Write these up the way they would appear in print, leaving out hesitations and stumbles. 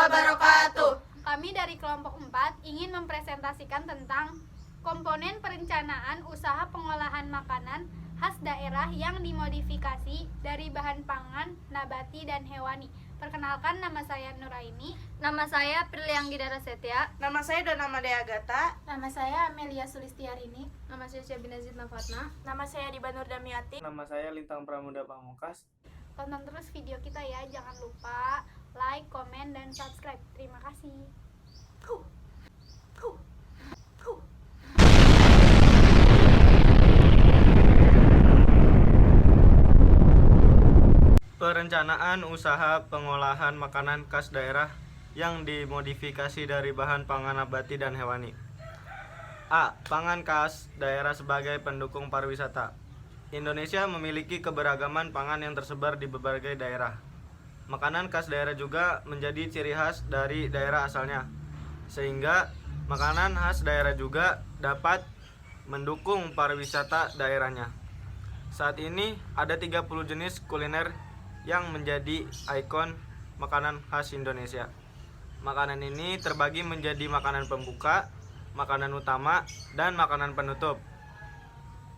wabarakatuh. Kami dari kelompok 4 ingin mempresentasikan tentang komponen perencanaan usaha pengolahan makanan khas daerah yang dimodifikasi dari bahan pangan, nabati, dan hewani. Perkenalkan, nama saya Nuraini. Nama saya Prilianggi Darasetia. Nama saya Dona Madea Agata. Nama saya Amelia Sulistiarini. Nama saya Syabina Zidna Fatna. Nama saya Dibanur Damiati. Nama saya Lintang Pramuda Pamungkas. Tonton terus video kita ya, jangan lupa like, komen, dan subscribe. Terima kasih. Perencanaan usaha pengolahan makanan khas daerah yang dimodifikasi dari bahan pangan nabati dan hewani. A. Pangan khas daerah sebagai pendukung pariwisata. Indonesia memiliki keberagaman pangan yang tersebar di berbagai daerah. Makanan khas daerah juga menjadi ciri khas dari daerah asalnya, sehingga makanan khas daerah juga dapat mendukung pariwisata daerahnya. Saat ini ada 30 jenis kuliner yang menjadi ikon makanan khas Indonesia. Makanan ini terbagi menjadi makanan pembuka, makanan utama, dan makanan penutup.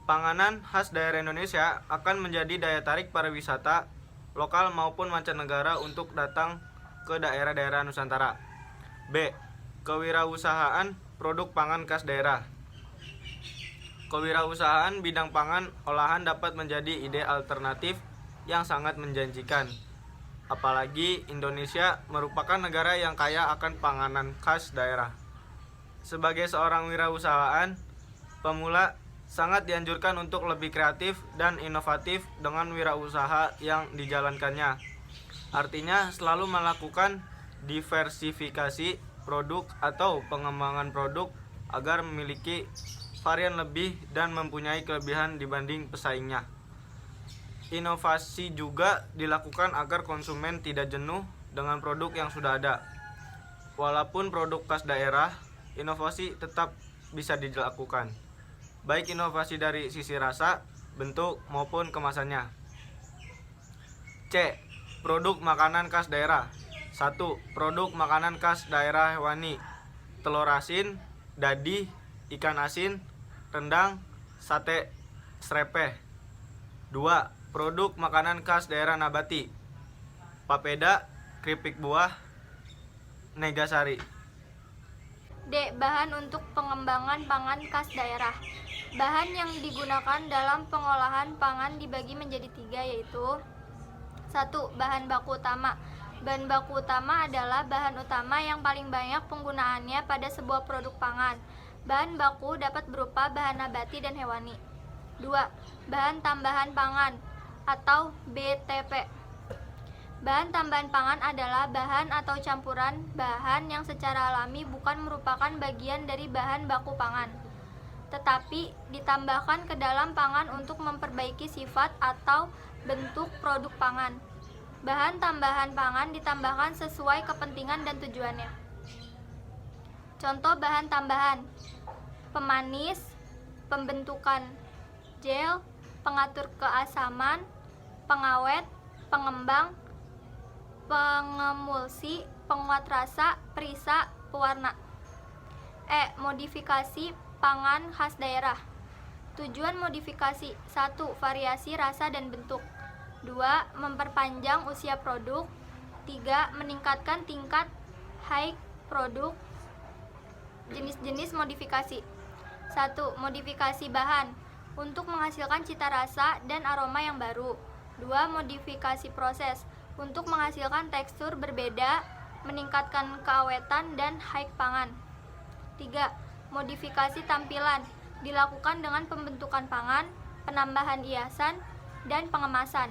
Panganan khas daerah Indonesia akan menjadi daya tarik pariwisata lokal maupun mancanegara untuk datang ke daerah-daerah Nusantara. B. Kewirausahaan produk pangan khas daerah. Kewirausahaan bidang pangan olahan dapat menjadi ide alternatif yang sangat menjanjikan. Apalagi Indonesia merupakan negara yang kaya akan panganan khas daerah. Sebagai seorang wirausahaan pemula, sangat dianjurkan untuk lebih kreatif dan inovatif dengan wirausaha yang dijalankannya. Artinya selalu melakukan diversifikasi produk atau pengembangan produk agar memiliki varian lebih dan mempunyai kelebihan dibanding pesaingnya. Inovasi juga dilakukan agar konsumen tidak jenuh dengan produk yang sudah ada. Walaupun produk khas daerah, inovasi tetap bisa dilakukan, baik inovasi dari sisi rasa, bentuk, maupun kemasannya. C. Produk makanan khas daerah. 1. Produk makanan khas daerah hewani. Telur asin, dadi, ikan asin, rendang, sate, serepeh. 2. Produk makanan khas daerah nabati. Papeda, keripik buah, negasari. D. Bahan untuk pengembangan pangan khas daerah. Bahan yang digunakan dalam pengolahan pangan dibagi menjadi 3, yaitu 1. Bahan baku utama. Bahan baku utama adalah bahan utama yang paling banyak penggunaannya pada sebuah produk pangan. Bahan baku dapat berupa bahan nabati dan hewani. 2. Bahan tambahan pangan atau BTP. Bahan tambahan pangan adalah bahan atau campuran bahan yang secara alami bukan merupakan bagian dari bahan baku pangan, tetapi ditambahkan ke dalam pangan untuk memperbaiki sifat atau bentuk produk pangan. Bahan tambahan pangan ditambahkan sesuai kepentingan dan tujuannya. Contoh bahan tambahan: pemanis, pembentukan gel, pengatur keasaman, pengawet, pengembang, pengemulsi, penguat rasa, perisa, pewarna. E. Modifikasi pangan khas daerah. Tujuan modifikasi: 1. Variasi rasa dan bentuk. 2. Memperpanjang usia produk. 3. Meningkatkan tingkat high produk. Jenis-jenis modifikasi: 1. Modifikasi bahan untuk menghasilkan cita rasa dan aroma yang baru. 2. Modifikasi proses untuk menghasilkan tekstur berbeda, meningkatkan keawetan dan high pangan. 3. Modifikasi tampilan dilakukan dengan pembentukan pangan, penambahan hiasan, dan pengemasan.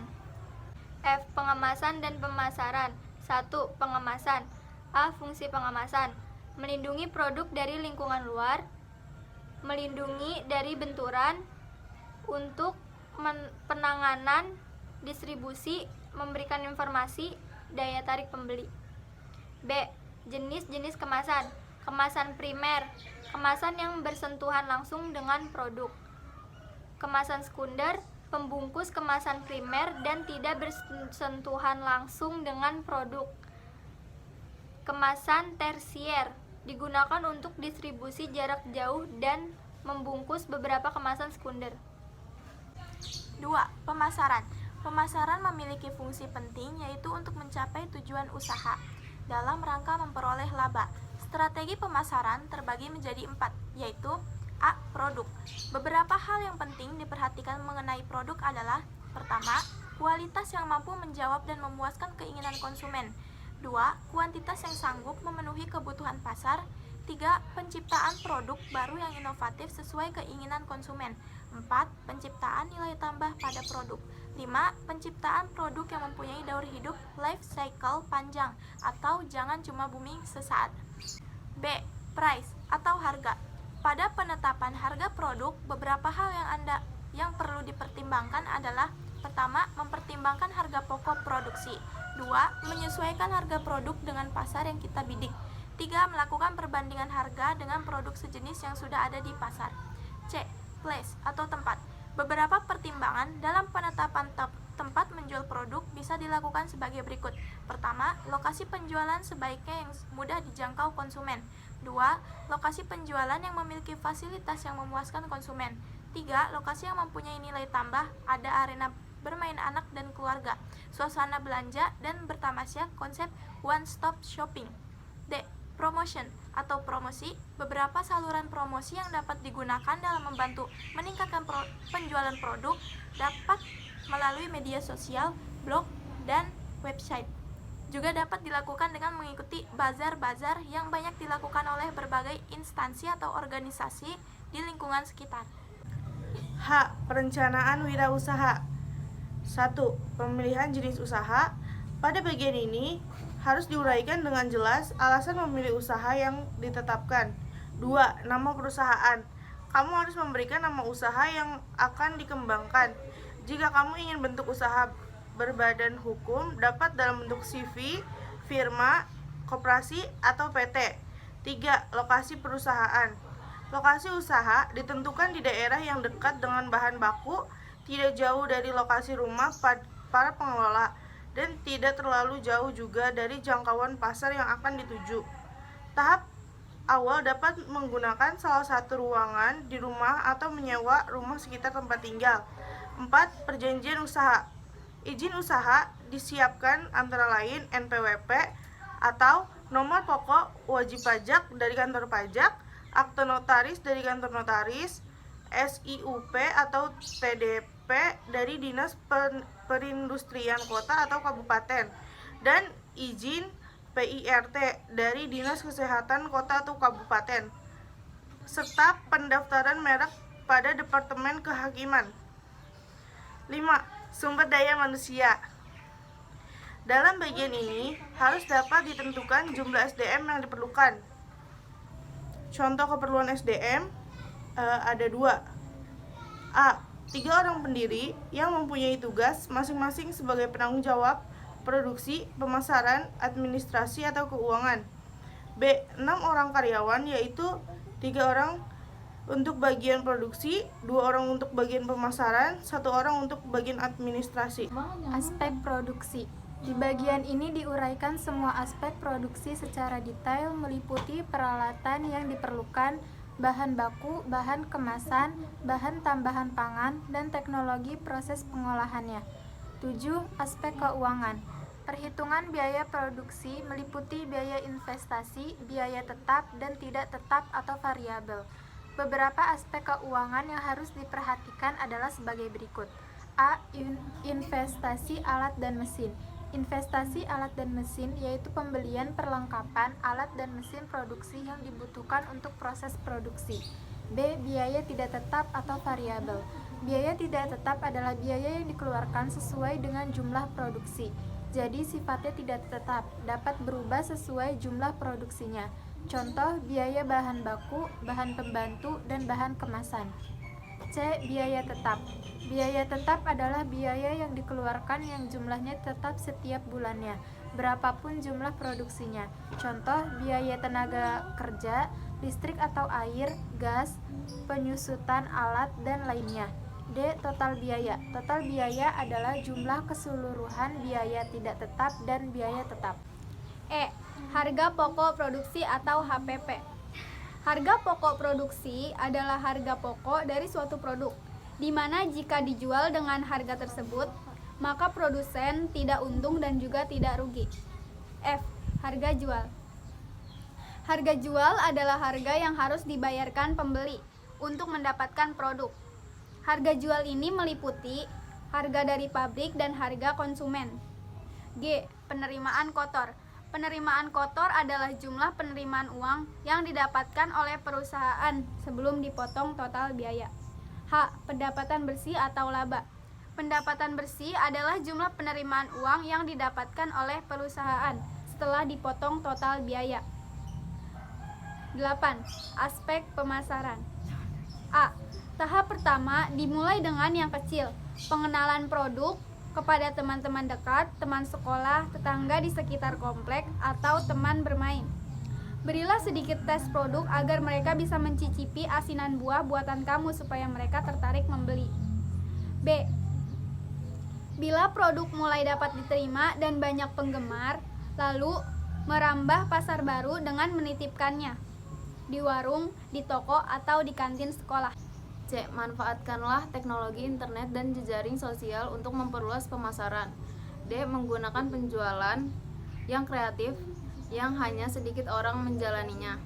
F. Pengemasan dan pemasaran. 1. Pengemasan. A. Fungsi pengemasan: melindungi produk dari lingkungan luar, melindungi dari benturan, untuk penanganan distribusi, memberikan informasi, daya tarik pembeli. B. Jenis-jenis kemasan. Kemasan primer, kemasan yang bersentuhan langsung dengan produk. Kemasan sekunder, pembungkus kemasan primer dan tidak bersentuhan langsung dengan produk. Kemasan tersier digunakan untuk distribusi jarak jauh dan membungkus beberapa kemasan sekunder. 2. Pemasaran. Pemasaran memiliki fungsi penting yaitu untuk mencapai tujuan usaha dalam rangka memperoleh laba. Strategi pemasaran terbagi menjadi 4, yaitu A. Produk. Beberapa hal yang penting diperhatikan mengenai produk adalah: pertama, kualitas yang mampu menjawab dan memuaskan keinginan konsumen. 2. Kuantitas yang sanggup memenuhi kebutuhan pasar. 3. Penciptaan produk baru yang inovatif sesuai keinginan konsumen. 4. Penciptaan nilai tambah pada produk. 5. Penciptaan produk yang mempunyai daur hidup life cycle panjang atau jangan cuma booming sesaat. B. Price atau harga. Pada penetapan harga produk, beberapa hal yang perlu dipertimbangkan adalah: pertama, mempertimbangkan harga pokok produksi. 2. Menyesuaikan harga produk dengan pasar yang kita bidik. 3. Melakukan perbandingan harga dengan produk sejenis yang sudah ada di pasar. C. Place atau tempat. Beberapa pertimbangan dalam penetapan tempat menjual produk bisa dilakukan sebagai berikut. Pertama, lokasi penjualan sebaiknya yang mudah dijangkau konsumen. 2. Lokasi penjualan yang memiliki fasilitas yang memuaskan konsumen. 3. Lokasi yang mempunyai nilai tambah, ada arena bermain anak dan keluarga, suasana belanja, dan bertamasya, konsep one-stop shopping. D. Promotion atau promosi. Beberapa saluran promosi yang dapat digunakan dalam membantu meningkatkan penjualan produk dapat melalui media sosial, blog, dan website. Juga dapat dilakukan dengan mengikuti bazar-bazar yang banyak dilakukan oleh berbagai instansi atau organisasi di lingkungan sekitar. H. Perencanaan wirausaha. 1. Pemilihan jenis usaha. Pada bagian ini harus diuraikan dengan jelas alasan memilih usaha yang ditetapkan. 2. Nama perusahaan. Kamu harus memberikan nama usaha yang akan dikembangkan. Jika kamu ingin bentuk usaha berbadan hukum, dapat dalam bentuk CV, firma, koperasi, atau PT. 3. Lokasi perusahaan. Lokasi usaha ditentukan di daerah yang dekat dengan bahan baku, tidak jauh dari lokasi rumah para pengelola, dan tidak terlalu jauh juga dari jangkauan pasar yang akan dituju. Tahap awal dapat menggunakan salah satu ruangan di rumah atau menyewa rumah sekitar tempat tinggal. 4. Perjanjian usaha. Izin usaha disiapkan antara lain NPWP atau nomor pokok wajib pajak dari kantor pajak, akte notaris dari kantor notaris, SIUP atau TDP dari Dinas Perindustrian Kota atau Kabupaten, dan izin PIRT dari Dinas Kesehatan Kota atau Kabupaten, serta pendaftaran merek pada Departemen Kehakiman. 5. Sumber daya manusia. Dalam bagian ini harus dapat ditentukan jumlah SDM yang diperlukan. Contoh keperluan SDM ada 2. A. 3 orang pendiri yang mempunyai tugas masing-masing sebagai penanggung jawab produksi, pemasaran, administrasi, atau keuangan. B. 6 orang karyawan, yaitu 3 orang untuk bagian produksi, 2 orang untuk bagian pemasaran, 1 orang untuk bagian administrasi. Aspek produksi. Di bagian ini diuraikan semua aspek produksi secara detail, meliputi peralatan yang diperlukan, bahan baku, bahan kemasan, bahan tambahan pangan, dan teknologi proses pengolahannya. 7. Aspek keuangan. Perhitungan biaya produksi meliputi biaya investasi, biaya tetap, dan tidak tetap atau variabel. Beberapa aspek keuangan yang harus diperhatikan adalah sebagai berikut. A. Investasi alat dan mesin. Investasi alat dan mesin yaitu pembelian perlengkapan alat dan mesin produksi yang dibutuhkan untuk proses produksi. B. Biaya tidak tetap atau variabel. Biaya tidak tetap adalah biaya yang dikeluarkan sesuai dengan jumlah produksi. Jadi sifatnya tidak tetap, dapat berubah sesuai jumlah produksinya. Contoh, biaya bahan baku, bahan pembantu, dan bahan kemasan. C. Biaya tetap. Biaya tetap adalah biaya yang dikeluarkan yang jumlahnya tetap setiap bulannya, berapapun jumlah produksinya. Contoh, biaya tenaga kerja, listrik atau air, gas, penyusutan alat, dan lainnya. D. Total biaya. Total biaya adalah jumlah keseluruhan biaya tidak tetap dan biaya tetap. E. Harga pokok produksi atau HPP. Harga pokok produksi adalah harga pokok dari suatu produk, di mana jika dijual dengan harga tersebut, maka produsen tidak untung dan juga tidak rugi. F. Harga jual. Harga jual adalah harga yang harus dibayarkan pembeli untuk mendapatkan produk. Harga jual ini meliputi harga dari pabrik dan harga konsumen. G. Penerimaan kotor. Penerimaan kotor adalah jumlah penerimaan uang yang didapatkan oleh perusahaan sebelum dipotong total biaya. H. Pendapatan bersih atau laba. Pendapatan bersih adalah jumlah penerimaan uang yang didapatkan oleh perusahaan setelah dipotong total biaya. 8. Aspek pemasaran. A. Tahap pertama dimulai dengan yang kecil, pengenalan produk kepada teman-teman dekat, teman sekolah, tetangga di sekitar komplek, atau teman bermain. Berilah sedikit tes produk agar mereka bisa mencicipi asinan buah buatan kamu supaya mereka tertarik membeli. B. Bila produk mulai dapat diterima dan banyak penggemar, lalu merambah pasar baru dengan menitipkannya di warung, di toko, atau di kantin sekolah. C. Manfaatkanlah teknologi internet dan jejaring sosial untuk memperluas pemasaran. D. Menggunakan penjualan yang kreatif yang hanya sedikit orang menjalaninya.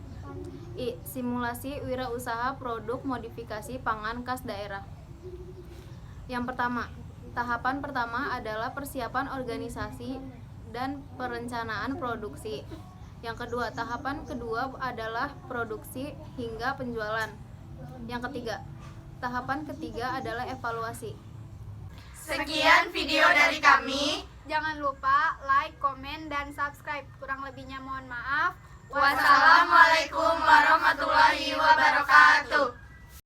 I. Simulasi wirausaha produk modifikasi pangan khas daerah. Yang pertama, tahapan pertama adalah persiapan organisasi dan perencanaan produksi. Yang kedua, tahapan kedua adalah produksi hingga penjualan. Yang ketiga, tahapan ketiga adalah evaluasi. Sekian video dari kami. Jangan lupa like, komen, dan subscribe. Kurang lebihnya mohon maaf. Wassalamualaikum warahmatullahi